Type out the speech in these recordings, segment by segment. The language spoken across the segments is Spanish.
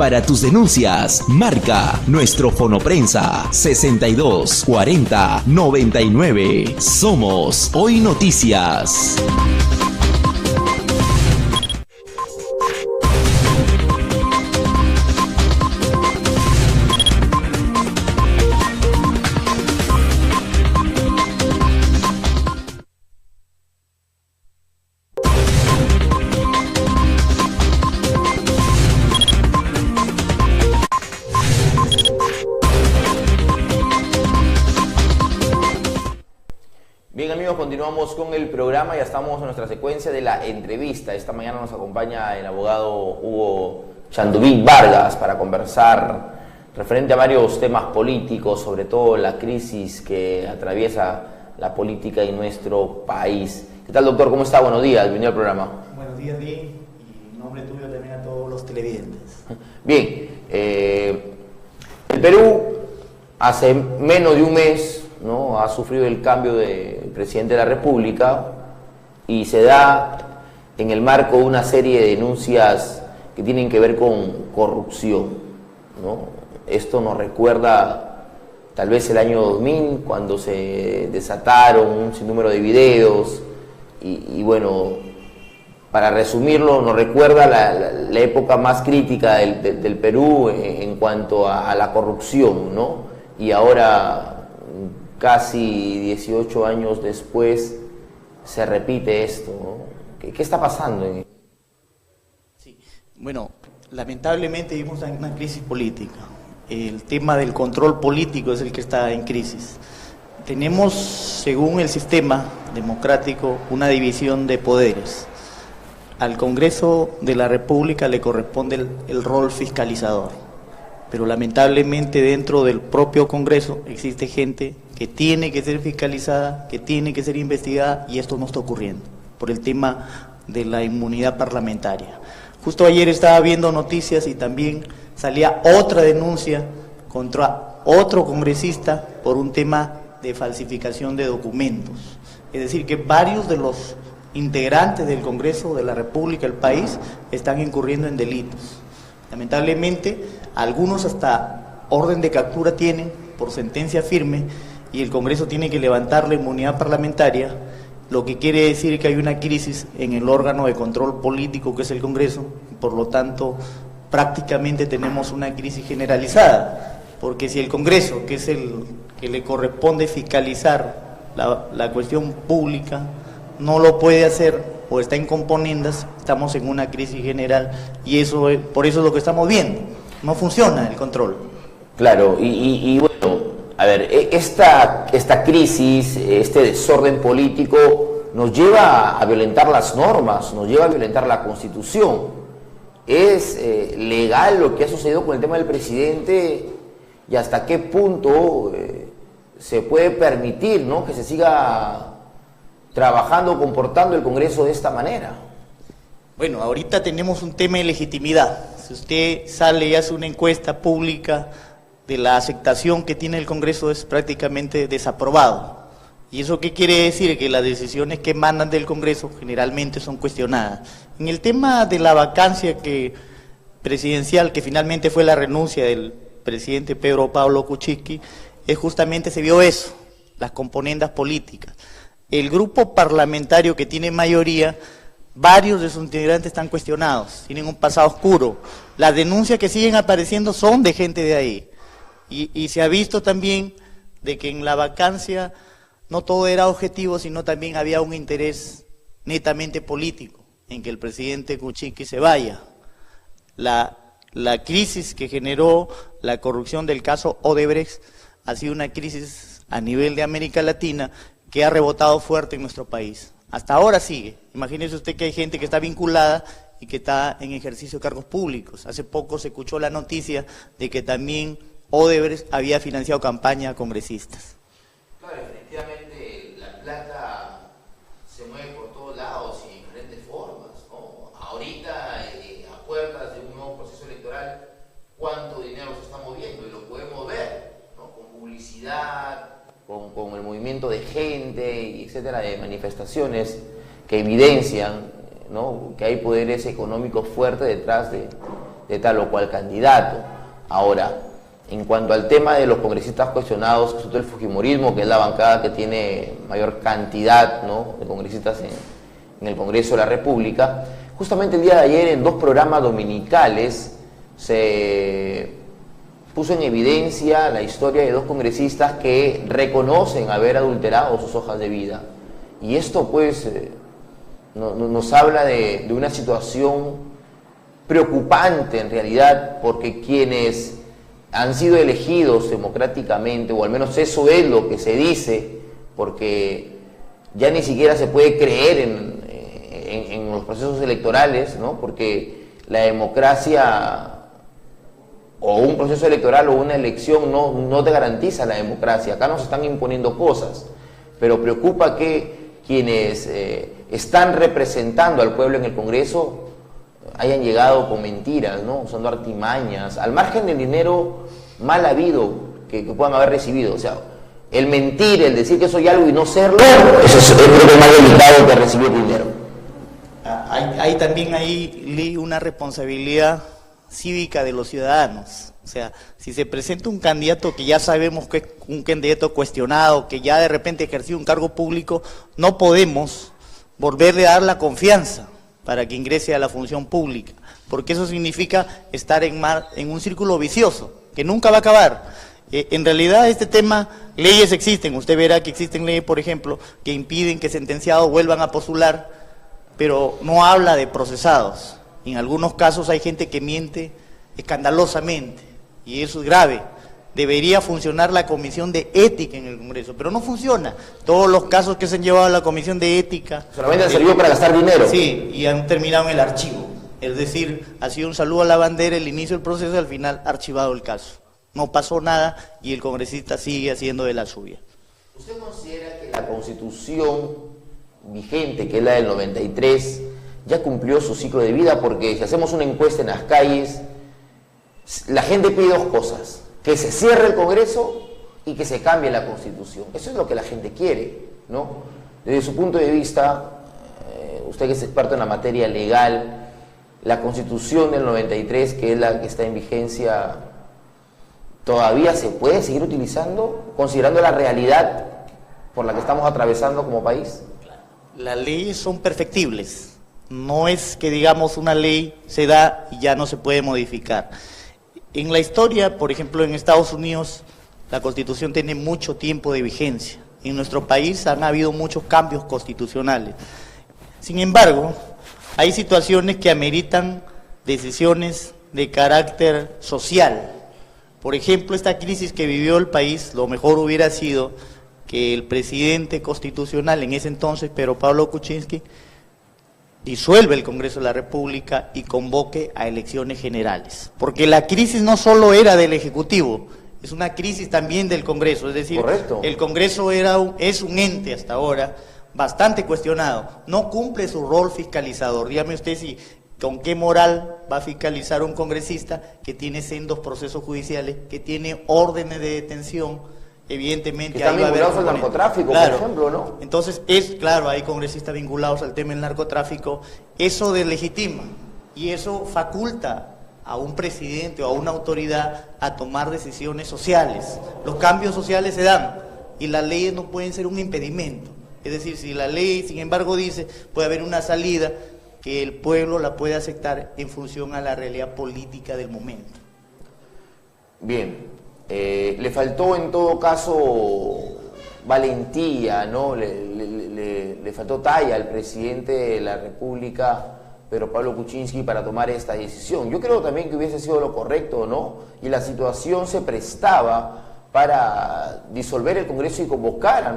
Para tus denuncias, marca nuestro fonoprensa 62 40 99. Somos Hoy Noticias. Bien amigos, continuamos con el programa, ya estamos en nuestra secuencia de la entrevista. Esta mañana nos acompaña el abogado Hugo Chanduví Vargas para conversar referente a varios temas políticos, sobre todo la crisis que atraviesa la política en nuestro país. ¿Qué tal, doctor? ¿Cómo está? Buenos días, bienvenido al programa. Buenos días, bien, y en nombre tuyo también a todos los televidentes. Bien, el Perú hace menos de un mes, ¿no?, ha sufrido el cambio del presidente de la República y se da en el marco de una serie de denuncias que tienen que ver con corrupción, ¿no? Esto nos recuerda tal vez el año 2000, cuando se desataron un sinnúmero de videos y bueno, para resumirlo, nos recuerda la época más crítica del Perú en cuanto a la corrupción, ¿no? Y ahora, casi 18 años después, se repite esto, ¿no? ¿Qué está pasando? Sí, bueno, lamentablemente vivimos en una crisis política. El tema del control político es el que está en crisis. Tenemos, según el sistema democrático, una división de poderes. Al Congreso de la República le corresponde el rol fiscalizador, pero lamentablemente dentro del propio Congreso existe gente que tiene que ser fiscalizada, que tiene que ser investigada, y esto no está ocurriendo por el tema de la inmunidad parlamentaria. Justo ayer estaba viendo noticias y también salía otra denuncia contra otro congresista por un tema de falsificación de documentos. Es decir, que varios de los integrantes del Congreso de la República, el país, están incurriendo en delitos. Lamentablemente, algunos hasta orden de captura tienen por sentencia firme, y el Congreso tiene que levantar la inmunidad parlamentaria, lo que quiere decir que hay una crisis en el órgano de control político que es el Congreso. Por lo tanto, prácticamente tenemos una crisis generalizada, porque si el Congreso, que es el que le corresponde fiscalizar la cuestión pública, no lo puede hacer o está en componendas, estamos en una crisis general, y eso por eso es lo que estamos viendo. No funciona el control. Claro, y bueno, a ver, esta crisis, este desorden político nos lleva a violentar las normas, nos lleva a violentar la Constitución. ¿Es legal lo que ha sucedido con el tema del presidente y hasta qué punto se puede permitir, ¿no?, que se siga trabajando, comportando el Congreso de esta manera? Bueno, ahorita tenemos un tema de legitimidad. Si usted sale y hace una encuesta pública de la aceptación que tiene el Congreso, es prácticamente desaprobado. ¿Y eso qué quiere decir? Que las decisiones que emanan del Congreso generalmente son cuestionadas. En el tema de la vacancia presidencial, que finalmente fue la renuncia del presidente Pedro Pablo Kuczynski, justamente se vio eso, las componendas políticas. El grupo parlamentario que tiene mayoría, varios de sus integrantes están cuestionados, tienen un pasado oscuro. Las denuncias que siguen apareciendo son de gente de ahí. Y se ha visto también de que en la vacancia no todo era objetivo, sino también había un interés netamente político en que el presidente Kuczynski se vaya. La crisis que generó la corrupción del caso Odebrecht ha sido una crisis a nivel de América Latina que ha rebotado fuerte en nuestro país. Hasta ahora sigue. Imagínese usted que hay gente que está vinculada y que está en ejercicio de cargos públicos. Hace poco se escuchó la noticia de que también Odebrecht había financiado campaña a congresistas. Claro, efectivamente la plata se mueve por todos lados y en diferentes formas, ¿no? Ahorita, a puertas de un nuevo proceso electoral, ¿cuánto dinero se está moviendo? Y lo podemos ver, ¿no?, con publicidad, con el movimiento de gente, y etcétera, de manifestaciones que evidencian, ¿no?, que hay poderes económicos fuertes detrás de de tal o cual candidato. Ahora, en cuanto al tema de los congresistas cuestionados, sobre todo el fujimorismo, que es la bancada que tiene mayor cantidad, ¿no?, de congresistas en el Congreso de la República, justamente el día de ayer en 2 programas dominicales se puso en evidencia la historia de 2 congresistas que reconocen haber adulterado sus hojas de vida. Y esto pues nos habla de una situación preocupante en realidad, porque quienes han sido elegidos democráticamente, o al menos eso es lo que se dice, porque ya ni siquiera se puede creer en los procesos electorales, ¿no?, porque la democracia o un proceso electoral o una elección no te garantiza la democracia. Acá nos están imponiendo cosas, pero preocupa que quienes están representando al pueblo en el Congreso hayan llegado con mentiras, ¿no?, usando artimañas, al margen del dinero mal habido que puedan haber recibido. O sea, el mentir, el decir que soy algo y no serlo, eso es creo que más delicado que recibir dinero. Hay también ahí, Lee, una responsabilidad cívica de los ciudadanos. O sea, si se presenta un candidato que ya sabemos que es un candidato cuestionado, que ya de repente ejerció un cargo público, no podemos volverle a dar la confianza para que ingrese a la función pública, porque eso significa estar en un círculo vicioso, que nunca va a acabar. En realidad este tema, leyes existen, usted verá que existen leyes, por ejemplo, que impiden que sentenciados vuelvan a postular, pero no habla de procesados. En algunos casos hay gente que miente escandalosamente, y eso es grave. Debería funcionar la Comisión de Ética en el Congreso, pero no funciona. Todos los casos que se han llevado a la Comisión de Ética solamente han servido para gastar dinero. Sí, y han terminado en el archivo. Es decir, ha sido un saludo a la bandera el inicio del proceso y al final archivado el caso. No pasó nada y el congresista sigue haciendo de la suya. ¿Usted considera que la Constitución vigente, que es la del 93, ya cumplió su ciclo de vida? Porque si hacemos una encuesta en las calles, la gente pide 2 cosas: que se cierre el Congreso y que se cambie la Constitución. Eso es lo que la gente quiere, ¿no? Desde su punto de vista, usted que es experto en la materia legal, la Constitución del 93, que es la que está en vigencia, ¿todavía se puede seguir utilizando, considerando la realidad por la que estamos atravesando como país? Las leyes son perfectibles. No es que, digamos, una ley se da y ya no se puede modificar. En la historia, por ejemplo, en Estados Unidos, la Constitución tiene mucho tiempo de vigencia. En nuestro país han habido muchos cambios constitucionales. Sin embargo, hay situaciones que ameritan decisiones de carácter social. Por ejemplo, esta crisis que vivió el país, lo mejor hubiera sido que el presidente constitucional en ese entonces, Pedro Pablo Kuczynski, disuelve el Congreso de la República y convoque a elecciones generales. Porque la crisis no solo era del Ejecutivo, es una crisis también del Congreso. Es decir, correcto, el Congreso es un ente hasta ahora bastante cuestionado, no cumple su rol fiscalizador. Dígame usted si con qué moral va a fiscalizar un congresista que tiene sendos procesos judiciales, que tiene órdenes de detención. Evidentemente que están vinculados al narcotráfico, claro, por ejemplo, ¿no? Entonces, claro, hay congresistas vinculados al tema del narcotráfico. Eso deslegitima y eso faculta a un presidente o a una autoridad a tomar decisiones sociales. Los cambios sociales se dan y las leyes no pueden ser un impedimento. Es decir, si la ley, sin embargo, dice puede haber una salida, que el pueblo la puede aceptar en función a la realidad política del momento. Bien, le faltó en todo caso valentía, ¿no? Le faltó talla al presidente de la República, Pedro Pablo Kuczynski, para tomar esta decisión. Yo creo también que hubiese sido lo correcto, ¿no? Y la situación se prestaba para disolver el Congreso y convocar a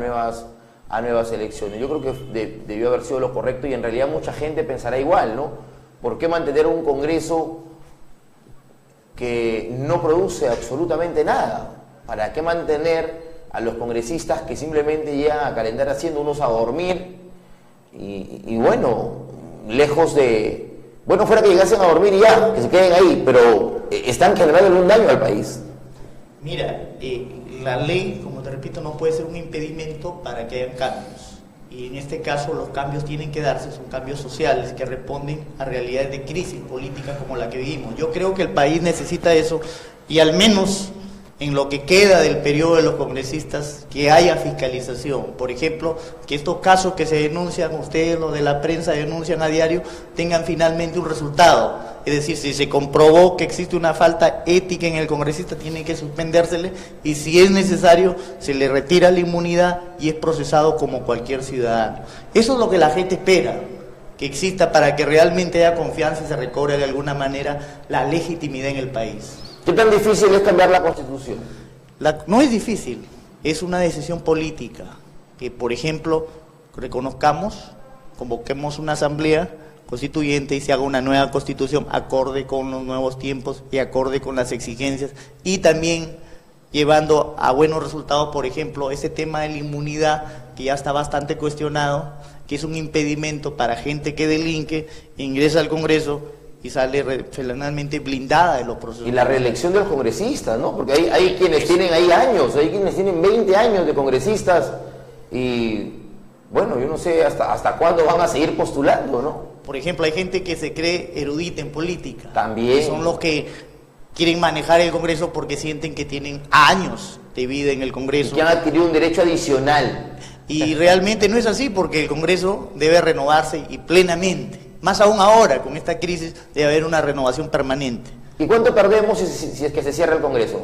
nuevas elecciones. Yo creo que debió haber sido lo correcto y en realidad mucha gente pensará igual, ¿no? ¿Por qué mantener un Congreso que no produce absolutamente nada? ¿Para qué mantener a los congresistas que simplemente llegan a calentar haciendo unos a dormir? Y bueno, lejos de... Bueno, fuera que llegasen a dormir y ya, que se queden ahí, pero están generando un daño al país. Mira, la ley, como te repito, no puede ser un impedimento para que hayan cambios. y en este caso los cambios tienen que darse, son cambios sociales que responden a realidades de crisis política como la que vivimos. Yo creo que el país necesita eso, y al menos en lo que queda del periodo de los congresistas, que haya fiscalización. Por ejemplo, que estos casos que se denuncian, ustedes, los de la prensa, denuncian a diario, tengan finalmente un resultado. Es decir, si se comprobó que existe una falta ética en el congresista, tiene que suspendérsele, y si es necesario, se le retira la inmunidad y es procesado como cualquier ciudadano. Eso es lo que la gente espera, que exista, para que realmente haya confianza y se recobre de alguna manera la legitimidad en el país. ¿Qué tan difícil es cambiar la Constitución? No es difícil, es una decisión política, que por ejemplo reconozcamos, convoquemos una asamblea constituyente y se haga una nueva constitución acorde con los nuevos tiempos y acorde con las exigencias, y también llevando a buenos resultados, por ejemplo, ese tema de la inmunidad, que ya está bastante cuestionado, que es un impedimento para gente que delinque, ingresa al Congreso y sale finalmente blindada de los procesos. Y la reelección de los congresistas, ¿no? Porque hay quienes tienen ahí años, hay quienes tienen 20 años de congresistas, y bueno, yo no sé hasta cuándo van a seguir postulando, ¿no? Por ejemplo, hay gente que se cree erudita en política. También. Que son los que quieren manejar el Congreso porque sienten que tienen años de vida en el Congreso. Y que han adquirido un derecho adicional. Y realmente no es así, porque el Congreso debe renovarse y plenamente. Más aún ahora, con esta crisis, debe haber una renovación permanente. ¿Y cuánto perdemos si es que se cierra el Congreso?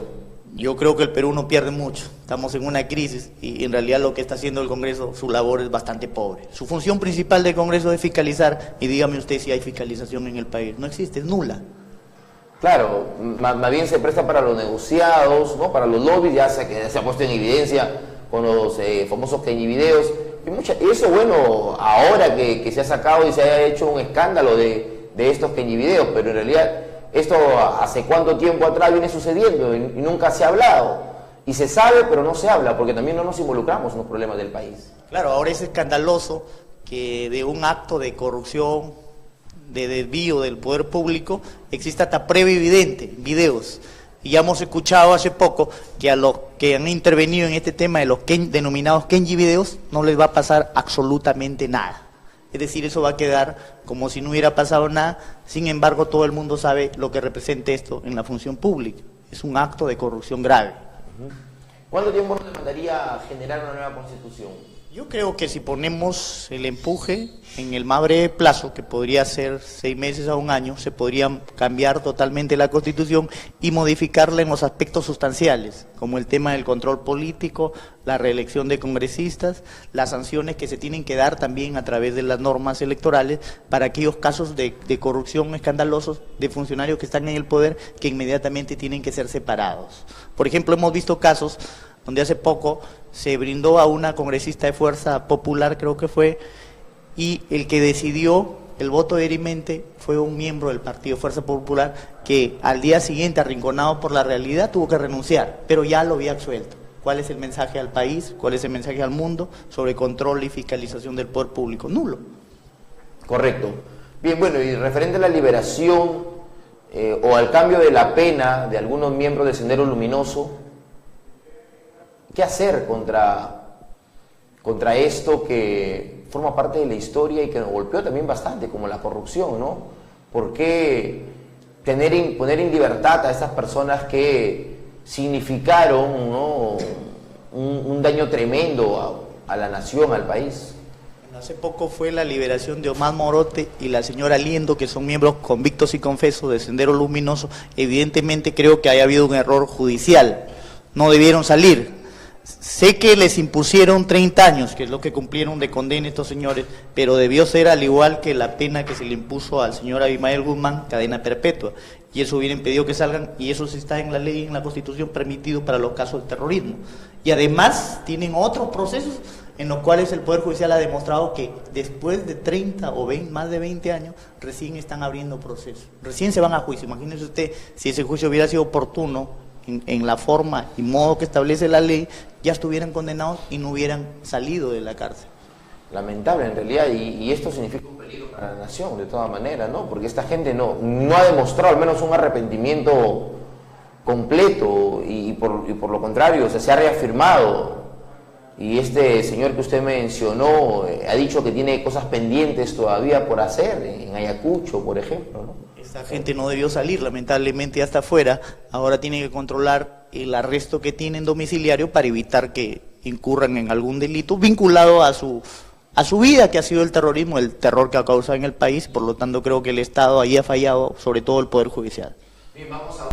Yo creo que el Perú no pierde mucho. Estamos en una crisis y en realidad lo que está haciendo el Congreso, su labor es bastante pobre. Su función principal del Congreso es fiscalizar, y dígame usted si hay fiscalización en el país. No existe, es nula. Claro, más bien se presta para los negociados, ¿no? Para los lobbies, ya se ha puesto en evidencia con los famosos videos. Y eso, bueno, ahora que se ha sacado y se haya hecho un escándalo de estos videos, pero en realidad esto hace cuánto tiempo atrás viene sucediendo y nunca se ha hablado. Y se sabe, pero no se habla, porque también no nos involucramos en los problemas del país. Claro, ahora es escandaloso que de un acto de corrupción, de desvío del poder público, exista hasta prueba evidente, videos. Y ya hemos escuchado hace poco que a los que han intervenido en este tema de los denominados Kenji videos no les va a pasar absolutamente nada. Es decir, eso va a quedar como si no hubiera pasado nada. Sin embargo, todo el mundo sabe lo que representa esto en la función pública. Es un acto de corrupción grave. ¿Cuánto tiempo nos demandaría generar una nueva Constitución? Yo creo que si ponemos el empuje en el más breve plazo, que podría ser 6 meses a 1 año, se podría cambiar totalmente la Constitución y modificarla en los aspectos sustanciales, como el tema del control político, la reelección de congresistas, las sanciones que se tienen que dar también a través de las normas electorales para aquellos casos de corrupción escandalosos de funcionarios que están en el poder, que inmediatamente tienen que ser separados. Por ejemplo, hemos visto casos donde hace poco se brindó a una congresista de Fuerza Popular, creo que fue, y el que decidió el voto de dirimente fue un miembro del partido Fuerza Popular, que al día siguiente, arrinconado por la realidad, tuvo que renunciar, pero ya lo había absuelto. ¿Cuál es el mensaje al país? ¿Cuál es el mensaje al mundo sobre control y fiscalización del poder público? Nulo. Correcto. Bien, bueno, y referente a la liberación o al cambio de la pena de algunos miembros de Sendero Luminoso, ¿qué hacer contra esto que forma parte de la historia y que nos golpeó también bastante, como la corrupción, ¿no? ¿Por qué poner en libertad a esas personas que significaron, ¿no?, un daño tremendo a la nación, al país? Hace poco fue la liberación de Omar Morote y la señora Liendo, que son miembros convictos y confesos de Sendero Luminoso. Evidentemente creo que haya habido un error judicial, no debieron salir. Sé que les impusieron 30 años, que es lo que cumplieron de condena estos señores, pero debió ser, al igual que la pena que se le impuso al señor Abimael Guzmán, cadena perpetua, y eso hubiera impedido que salgan, y eso sí está en la ley, en la Constitución, permitido para los casos de terrorismo. Y además tienen otros procesos en los cuales el Poder Judicial ha demostrado que después de 30 o más de 20 años, recién están abriendo procesos, recién se van a juicio. Imagínese usted, si ese juicio hubiera sido oportuno, en la forma y modo que establece la ley, ya estuvieran condenados y no hubieran salido de la cárcel. Lamentable en realidad, y esto significa un peligro para la nación de todas maneras, ¿no? Porque esta gente no ha demostrado al menos un arrepentimiento completo, y por lo contrario, se ha reafirmado Y este señor que usted mencionó ha dicho que tiene cosas pendientes todavía por hacer, en Ayacucho, por ejemplo, ¿no? Esta gente no debió salir, lamentablemente hasta afuera. Ahora tiene que controlar el arresto que tienen domiciliario para evitar que incurran en algún delito vinculado a su vida, que ha sido el terrorismo, el terror que ha causado en el país. Por lo tanto, creo que el Estado ahí ha fallado, sobre todo el Poder Judicial. Bien, vamos a